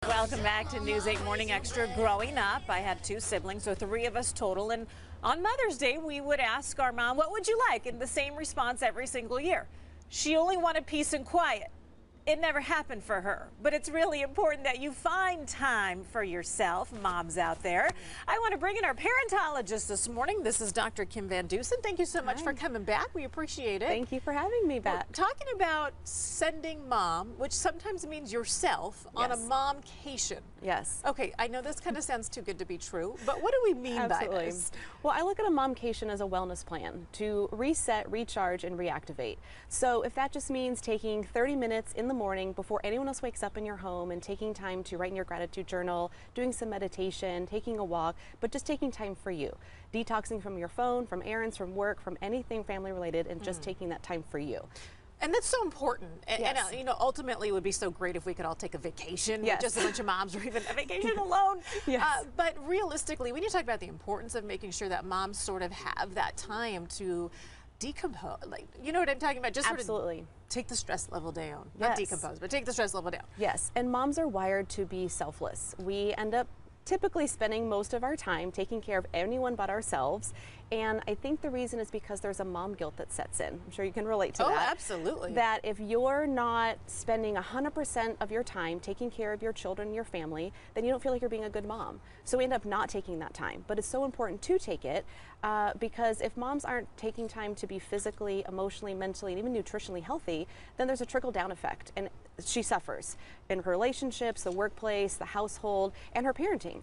Welcome back to News 8 Morning Extra. Growing up, I had two siblings, so three of us total. And on Mother's Day, we would ask our mom, what would you like? And the same response every single year. She only wanted peace and quiet. It never happened for her, but it's really important that you find time for yourself, moms out there. I want to bring in our parentologist this morning. This is Dr. Kim Van Dusen. Thank you so much for coming back. We appreciate it. Thank you for having me back. We're talking about sending mom, which sometimes means yourself, on a momcation. Yes. Okay, I know this kind of sounds too good to be true, but what do we mean by this? Well, I look at a momcation as a wellness plan to reset, recharge, and reactivate. So if that just means taking 30 minutes in the morning before anyone else wakes up in your home and taking time to write in your gratitude journal, doing some meditation, taking a walk, but just taking time for you. Detoxing from your phone, from errands, from work, from anything family related, and just taking that time for you. And that's so important. And you know, ultimately it would be so great if we could all take a vacation with just a bunch of moms, or even a vacation alone. But realistically, we need to talk about the importance of making sure that moms sort of have that time to decompose. Like, you know what I'm talking about? Just sort of take the stress level down. Not decompose, but take the stress level down. Yes, and moms are wired to be selfless. We end up typically spending most of our time taking care of anyone but ourselves. And I think the reason is because there's a mom guilt that sets in. I'm sure you can relate to that. Oh, absolutely. That if you're not spending 100% of your time taking care of your children and your family, then you don't feel like you're being a good mom. So we end up not taking that time. But it's so important to take it because if moms aren't taking time to be physically, emotionally, mentally, and even nutritionally healthy, then there's a trickle-down effect. And she suffers in her relationships, the workplace, the household, and her parenting.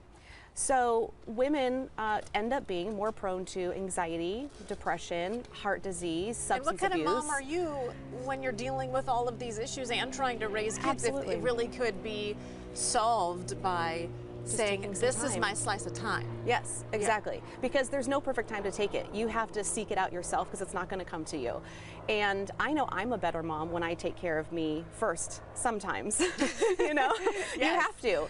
So women end up being more prone to anxiety, depression, heart disease, substance abuse. And what kind of mom are you when you're dealing with all of these issues and trying to raise kids? Absolutely. If it really could be solved by saying, this is my slice of time. Yes, exactly. Because there's no perfect time to take it. You have to seek it out yourself because it's not going to come to you. And I know I'm a better mom when I take care of me first, sometimes. You know, you have to.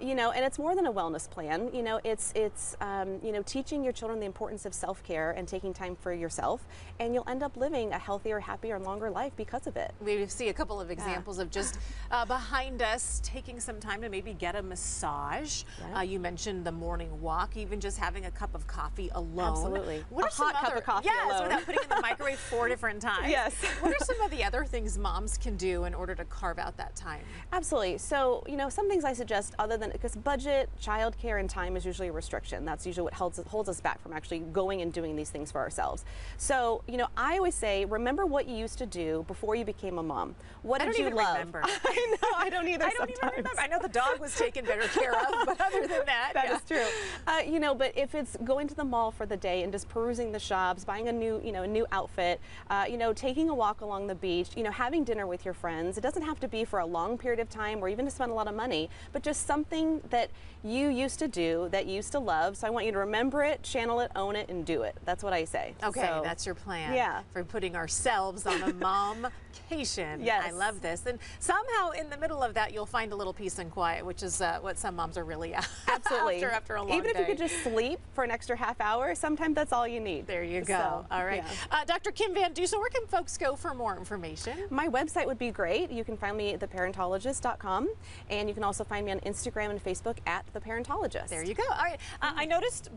You know, and it's more than a wellness plan. You know, it's you know, teaching your children the importance of self-care and taking time for yourself, and you'll end up living a healthier, happier, and longer life because of it. We see a couple of examples of just behind us taking some time to maybe get a massage. You mentioned the morning walk, even just having a cup of coffee alone. Absolutely. What are some hot cup of coffee alone. Without putting it in the microwave 4 different times. Yes. What are some of the other things moms can do in order to carve out that time? Absolutely. So, you know, some things I suggest other than, because budget, childcare, and time is usually a restriction. That's usually what holds us back from actually going and doing these things for ourselves. So, you know, I always say, remember what you used to do before you became a mom. What did you love? Remember. I know, I don't either. I don't even remember. I know the dog was taken better care of, but other than that, that is true. You know, but if it's going to the mall for the day and just perusing the shops, buying a new, a new outfit, you know, taking a walk along the beach, you know, having dinner with your friends. It doesn't have to be for a long period of time or even to spend a lot of money, but just something that you used to do, that you used to love. So I want you to remember it, channel it, own it, and do it. That's what I say. Okay, so that's your plan for putting ourselves on a momcation. Yes. I love this. And somehow in the middle of that, you'll find a little peace and quiet, which is what some moms are really Absolutely. after a long Even day. if you could just sleep for an extra half hour, sometimes that's all you need. There you go. So, all right. Dr. Kim Van Dusen, where can folks go for more information? My website would be great. You can find me at theparentologist.com, and you can also find me on Instagram and Facebook at The Parentologist. There you go. All right. I noticed